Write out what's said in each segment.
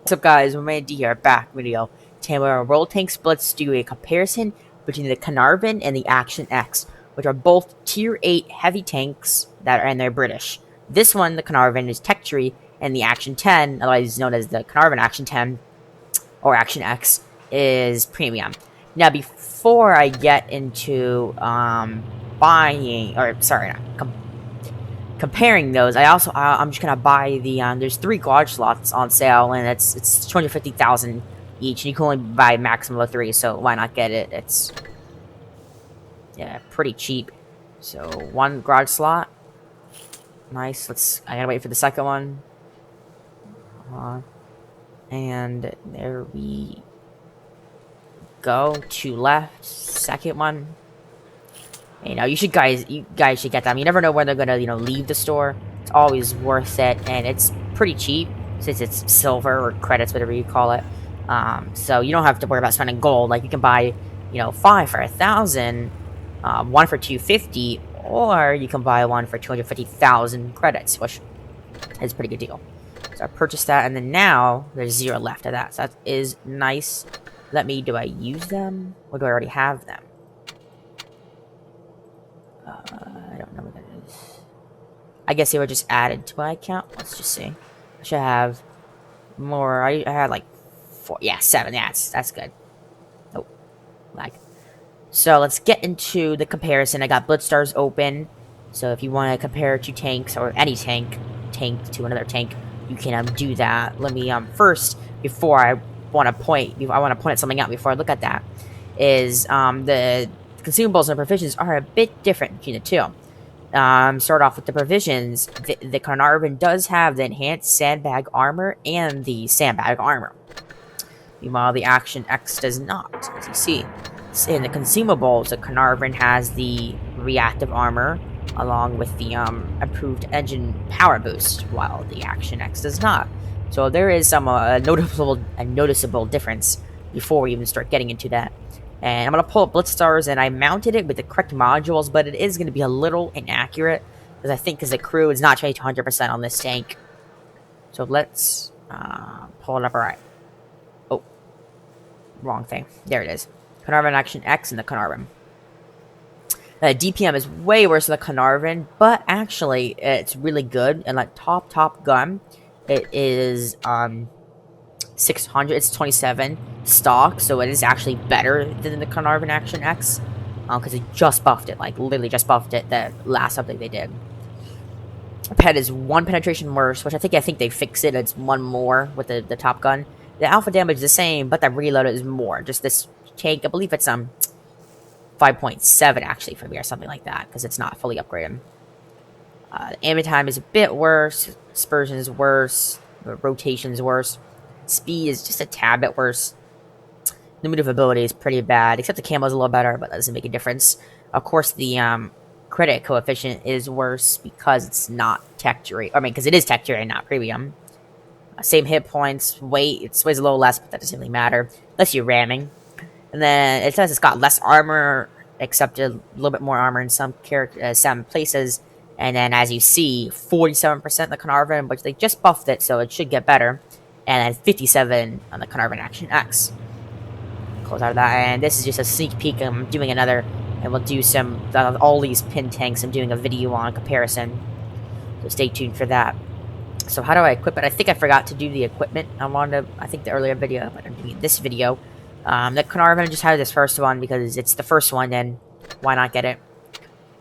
What's up, guys? MoneyManD here, back video. Today we're World Tanks Blitz do a comparison between the Caernarvon and the Action X, which are both tier 8 heavy tanks and they're British. This one, the Caernarvon, is tech tree, and the Action 10, otherwise known as the Caernarvon Action 10 or Action X, is premium. Now, before I get into comparing those, I'm just gonna buy the there's 3 garage slots on sale, and it's 250,000 each, and you can only buy maximum of 3, so why not get it? It's pretty cheap. So 1 garage slot, nice. I gotta wait for the second one. And there we go. 2 left, second one. You know, you guys should get them. You never know when they're gonna, leave the store. It's always worth it, and it's pretty cheap since it's silver or credits, whatever you call it. So you don't have to worry about spending gold. Like, you can buy, 5 for 1,000, 1 for 250, or you can buy 1 for 250,000 credits, which is a pretty good deal. So I purchased that, and then now there's 0 left of that. So that is nice. Do I use them, or do I already have them? I don't know what that is. I guess they were just added to my account. Let's just see. I should have more. I had like 4. Yeah, 7. Yeah, that's good. Oh, lag. So let's get into the comparison. I got Blitz stars open. So if you want to compare 2 tanks, or any tank to another tank, you can do that. Let me first, before I want to point at something out before I look at that, is the Consumables and Proficiencies are a bit different between the two. Start off with the provisions. The Caernarvon does have the enhanced sandbag armor and the sandbag armor. Meanwhile, the Action X does not, as you see. In the Consumables, the Caernarvon has the reactive armor along with the improved engine power boost, while the Action X does not. So there is some noticeable difference before we even start getting into that. And I'm going to pull up Blitz stars, and I mounted it with the correct modules, but it is going to be a little inaccurate, because the crew is not trained to 100% on this tank. So let's pull it up. Alright. Oh, wrong thing. There it is. Caernarvon Action X and the Caernarvon. DPM is way worse than the Caernarvon, but actually it's really good. And like top gun, it is 600. It's 27 stock, so it is actually better than the Caernarvon Action X, because it just buffed it, like literally just buffed it, the last update they did. Pet is 1 penetration worse, which I think they fixed it. It's 1 more with the Top Gun. The alpha damage is the same, but the reload is more. Just this tank, I believe it's 5.7 actually for me, or something like that, because it's not fully upgraded. Aiming time is a bit worse. Dispersion is worse. The rotation is worse. Speed is just a tad bit worse. The maneuverability is pretty bad, except the camo is a little better, but that doesn't make a difference. Of course, the credit coefficient is worse because it's not tech tier. Because it is tech tier and not premium. Same hit points, weight. It weighs a little less, but that doesn't really matter unless you're ramming. And then it says it's got less armor, except a little bit more armor in some places. And then, as you see, 47% the Caernarvon, but they just buffed it, so it should get better. And then 57 on the Caernarvon Action X. Close out of that, and this is just a sneak peek. I'm doing another, and we'll do some all these pin tanks. I'm doing a video on comparison, so stay tuned for that. So how do I equip it? I think I forgot to do the equipment. I think the earlier video, but I'm doing this video. The Caernarvon just had this first one because it's the first one, and why not get it?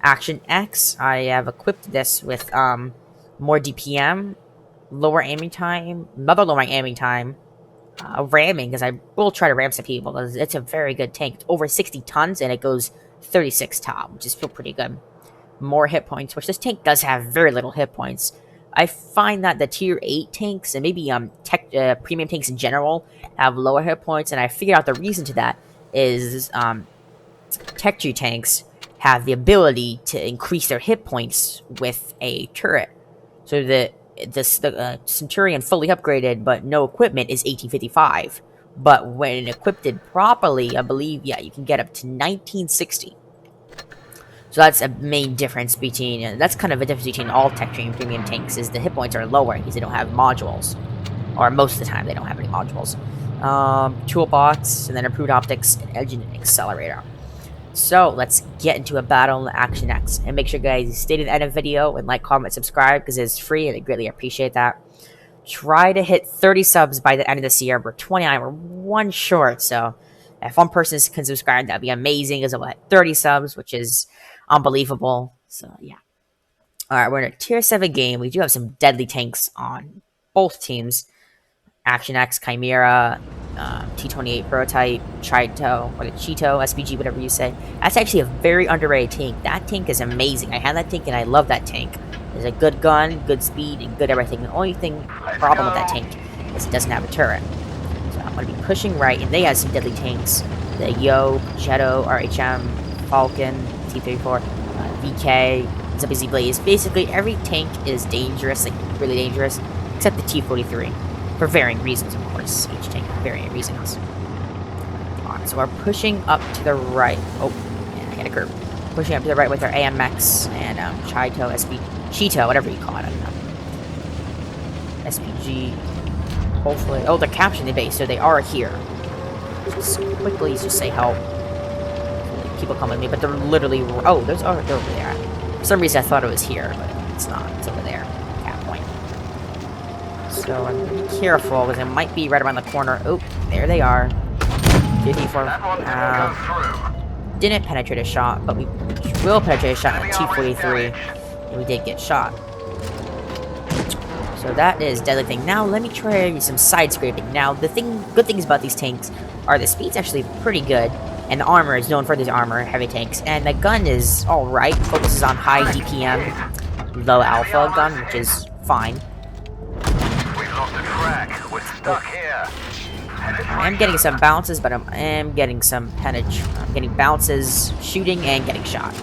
Action X, I have equipped this with more DPM, lower aiming time, another lowering aiming time, ramming, because I will try to ram some people, because it's a very good tank. It's over 60 tons, and it goes 36 top, which is still pretty good. More hit points, which this tank does have very little hit points. I find that the tier 8 tanks, and maybe premium tanks in general, have lower hit points, and I figured out the reason to that is tech tree tanks have the ability to increase their hit points with a turret. So the Centurion fully upgraded but no equipment is 1855. But when equipped properly, I believe, yeah, you can get up to 1960. So that's a main difference between, that's kind of a difference between all tech tree and premium tanks, is the hit points are lower because they don't have modules. or most of the time they don't have any modules. Toolbox, and then improved optics, and engine and accelerator. So let's get into a battle in Action X, and make sure guys stay to the end of the video and like, comment, subscribe because it's free and I greatly appreciate that. Try to hit 30 subs by the end of this year. We're 29, we're one short, so if one person can subscribe, that'd be amazing because we'll hit 30 subs, which is unbelievable. So yeah. Alright, we're in a tier 7 game. We do have some deadly tanks on both teams. Action X, Chimera, T28 Prototype, Chito, or the Cheeto, SPG, whatever you say. That's actually a very underrated tank. That tank is amazing. I have that tank and I love that tank. It's a good gun, good speed, and good everything. The only problem with that tank is it doesn't have a turret. So I'm going to be pushing right, and they have some deadly tanks. The Yo, Jetto, RHM, Falcon, T34, VK, ZBZ Blaze. Basically, every tank is dangerous, like really dangerous, except the T43. For varying reasons, of course. Each tank for varying reasons. Alright, so we're pushing up to the right. Oh, yeah, I hit a curve. Pushing up to the right with our AMX and Chito, Cheeto, whatever you call it. I don't know. SPG. Hopefully. Oh, they're capturing the base, so they are here. Just quickly just say help. People come with me, but they're literally. Oh, they're over there. For some reason, I thought it was here, but it's not. It's over there. So I'm gonna be careful because it might be right around the corner. Oh, there they are. 54. Didn't penetrate a shot, but we will penetrate a shot at T43. And we did get shot. So that is deadly thing. Now let me try some side scraping. Now the good things about these tanks are the speed's actually pretty good, and the armor is known for these heavy tanks, and the gun is all right. Focuses on high DPM, low alpha gun, which is fine. I am getting some bounces, but I am getting some penetration. I'm getting bounces, shooting, and getting shot.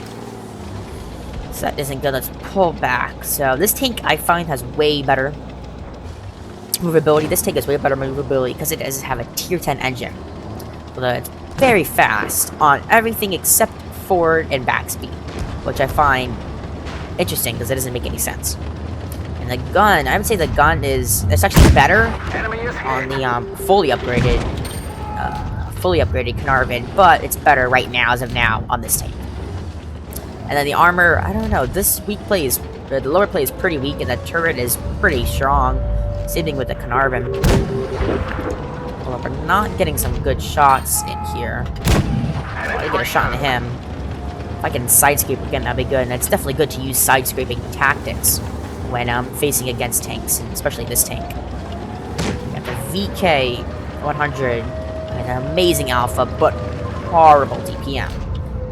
So that isn't good. Let's pull back. So this tank, I find, has way better movability. This tank has way better movability because it does have a tier 10 engine. So it's very fast on everything except forward and back speed, which I find interesting because it doesn't make any sense. And the gun, I would say the gun it's actually better on the fully upgraded Caernarvon, but it's better right now, as of now, on this tank. And then the armor, I don't know, this weak play is, the lower play is pretty weak, and the turret is pretty strong. Same thing with the Caernarvon. Well, we're not getting some good shots in here. I did get a shot into him. If I can sidescape again, that'd be good, and it's definitely good to use sidescraping tactics when facing against tanks, and especially this tank. We have the VK 100, an amazing alpha, but horrible DPM.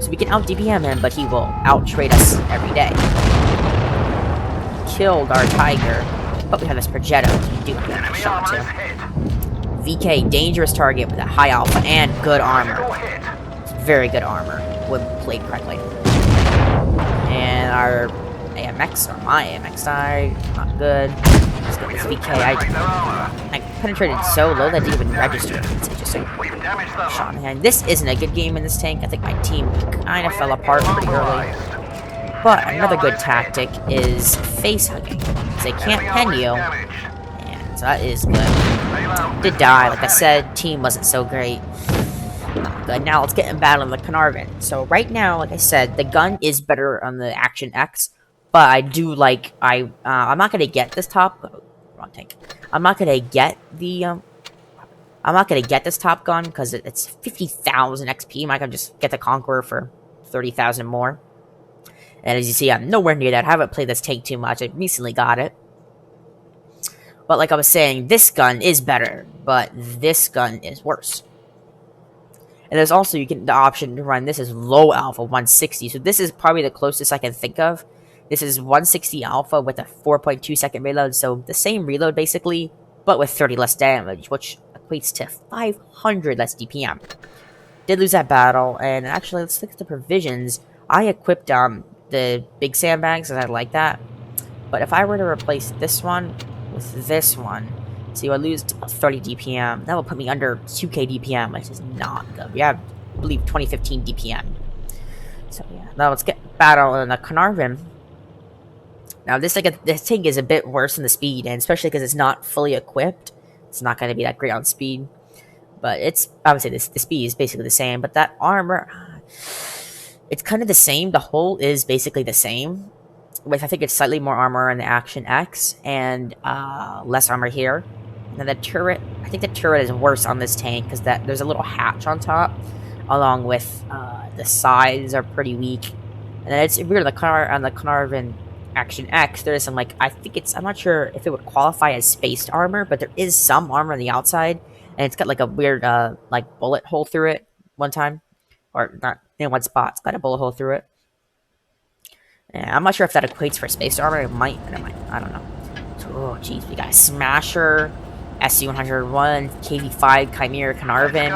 So we can out DPM him, but he will out trade us every day. Killed our Tiger, but we have this Progetto to do a shot to. VK, dangerous target with a high alpha and good armor. Very good armor when played correctly. And our AMX, or my AMX died, not good. Let's get this VK. I penetrated so low that it didn't even register. It's interesting. Shot in hand. This isn't a good game in this tank. I think my team kind of fell apart pretty early. But another good tactic is face hugging. Because they can't pen you. And so that is good. Did die. Like I said, team wasn't so great. Not good. Now let's get in battle on the Caernarvon. So right now, like I said, the gun is better on the Action X. But I do like, I'm not gonna get this wrong tank. I'm not gonna get this top gun because it's 50,000 XP. I might can just get the Conqueror for 30,000 more. And as you see, I'm nowhere near that. I haven't played this tank too much. I recently got it. But like I was saying, this gun is better, but this gun is worse. And there's also, you get the option to run, this is low alpha, 160. So this is probably the closest I can think of. This is 160 alpha with a 4.2 second reload, so the same reload basically, but with 30 less damage, which equates to 500 less DPM. Did lose that battle, and actually, let's look at the provisions. I equipped the big sandbags, because I like that. But if I were to replace this one with this one, see, I lose 30 DPM. That will put me under 2k DPM, which is not good. We have, I believe, 2015 DPM. So yeah, now let's get battle in the Caernarvon. Now this tank is a bit worse in the speed, and especially because it's not fully equipped. It's not going to be that great on speed. But it's, I would say the speed is basically the same. But that armor, it's kind of the same. The hull is basically the same. With, I think it's slightly more armor in the Action X and less armor here. And then the turret, I think the turret is worse on this tank because there's a little hatch on top, along with the sides are pretty weak. And then it's weird on the Caernarvon Action X. There is some, like, I think it's, I'm not sure if it would qualify as spaced armor, but there is some armor on the outside, and it's got like a weird like bullet hole through it one time, or not in one spot. It's got a bullet hole through it. Yeah, I'm not sure if that equates for spaced armor. It might, but it might. I don't know. So, oh, jeez, we got a Smasher, SC-101, KV-5, Chimera, Caernarvon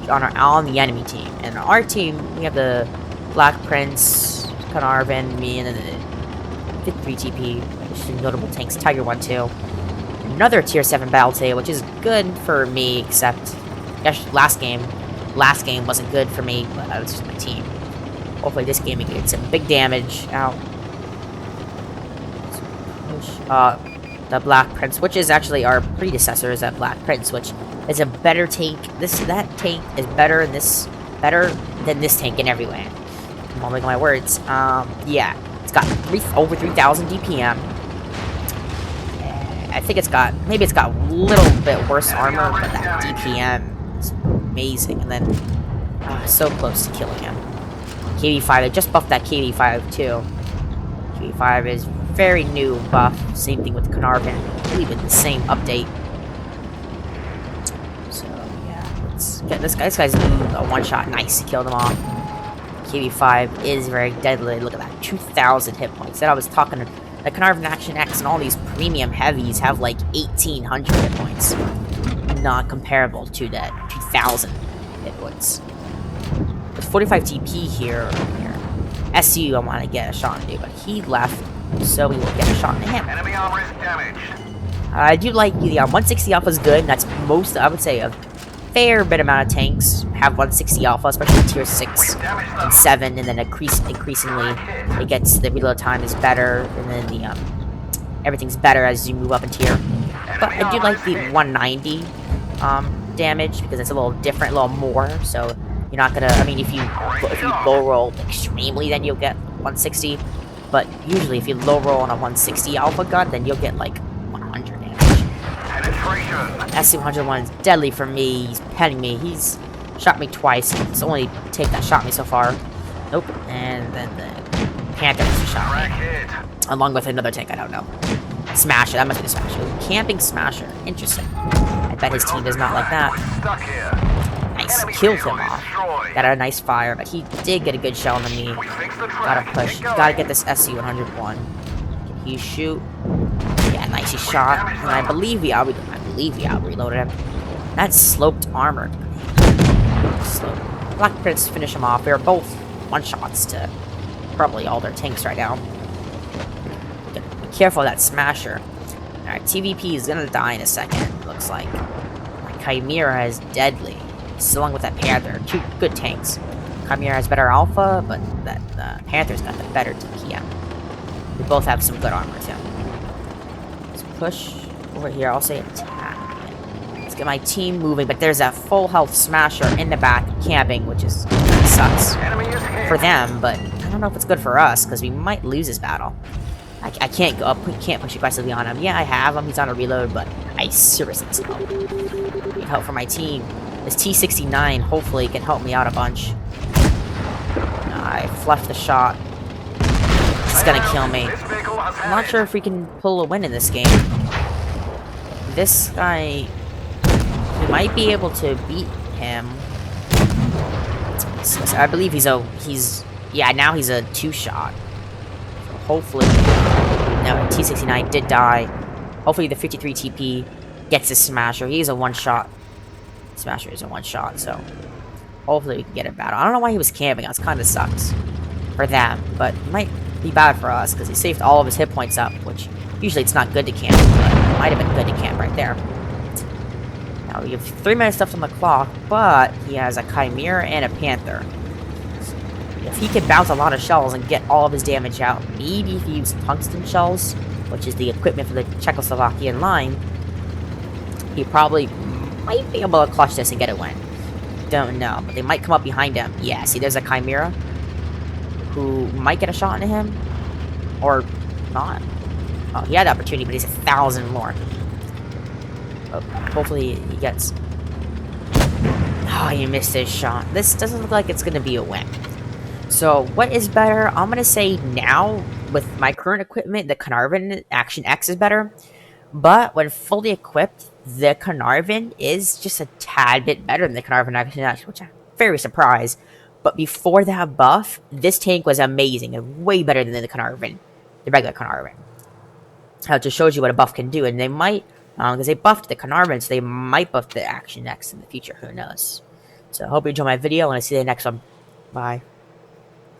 on the enemy team, and on our team we have the Black Prince, Caernarvon, me, and then the 53 TP, which is notable tanks, Tiger 1 2. Another tier 7 battle today, which is good for me, except last game wasn't good for me, but that was just my team. Hopefully this game we can get some big damage out. The Black Prince, which is actually our predecessor, is that Black Prince, which is a better tank. That tank is better than this tank in every way. I'm holding my words. Yeah, it's got over 3,000 DPM. I think maybe it's got a little bit worse armor, but that DPM is amazing. And then, so close to killing him. KV-5, I just buffed that KV-5 too. KV-5 is very new buff. Same thing with Caernarvon. I believe in the same update. So yeah, let's get this guy. This guy's a one-shot. Nice, he killed him off. KV-5 is very deadly. Look at that, 2,000 hit points. That I was talking to the Caernarvon Action X and all these premium heavies have like 1,800 hit points. Not comparable to that 2,000 hit points. With 45 TP here. SU, I want to get a shot into, but he left, so we will get a shot into him. Enemy armor is damaged. I do like the 160 alpha is good. That's most, I would say, a fair bit amount of tanks have 160 alpha, especially tier 6 and 7, and then increasingly it gets, the reload time is better, and then the everything's better as you move up in tier. But I do like the 190 damage because it's a little different, a little more. So you're not gonna, I mean, if you low roll extremely, then you'll get 160. But usually, if you low roll on a 160 alpha gun, then you'll get like 100 damage. SC-101 is deadly for me. He's petting me. He's shot me twice. It's the only tank that shot me so far. Nope. And then the Panther shot me, along with another tank I don't know. Smasher. That must be the Smasher. Camping Smasher. Interesting. I bet his team does not like that. Nice. Killed him off. Got a nice fire, but he did get a good shell on me. Gotta push. Gotta get this SC-101. Can he shoot? Yeah, nice. He shot. And I believe he out-reloaded him. That's sloped armor. Black Prince finish him off. They're both one-shots to probably all their tanks right now. Be careful of that Smasher. Alright, TVP is gonna die in a second, looks like. My Chimera is deadly. Along with that Panther. Two good tanks. Chimera has better alpha, but that Panther's got the better DPM. We both have some good armor too. Let's push over here. I'll say attack. Let's get my team moving, but there's a full health Smasher in the back camping, which is sucks for them, but I don't know if it's good for us because we might lose this battle. I can't go up, can't push aggressively on him. Yeah, I have him. He's on a reload, but I seriously need help for my team. This T-69 hopefully can help me out a bunch. I fluffed the shot. It's gonna kill me. I'm not sure if we can pull a win in this game. This guy, we might be able to beat him. I believe yeah, now he's a 2-shot. So hopefully, no, T-69 did die. Hopefully the 53 TP gets his Smasher. He's a 1-shot. Smasher is a 1-shot, so hopefully we can get a battle. I don't know why he was camping us. Kind of sucks for them, but it might be bad for us because he saved all of his hit points up, which usually it's not good to camp, but it might have been good to camp right there. Now we have 3 minutes left on the clock, but he has a Chimera and a Panther. So if he can bounce a lot of shells and get all of his damage out, maybe if he used tungsten shells, which is the equipment for the Czechoslovakian line, he probably might be able to clutch this and get a win. Don't know, but they might come up behind him. Yeah, see, there's a Chimera who might get a shot into him, or not. Oh, he had the opportunity, but he's 1,000 more. Oh, hopefully he gets... Oh, he missed his shot. This doesn't look like it's going to be a win. So, what is better? I'm going to say now, with my current equipment, the Caernarvon Action X is better. But when fully equipped, the Caernarvon is just a tad bit better than the Caernarvon Action X, which I'm very surprised. But before that buff, this tank was amazing and way better than the Caernarvon, the regular Caernarvon. It just shows you what a buff can do, and they might, because they buffed the Caernarvon, so they might buff the Action X in the future. Who knows? So I hope you enjoyed my video, and I'll see you in the next one. Bye.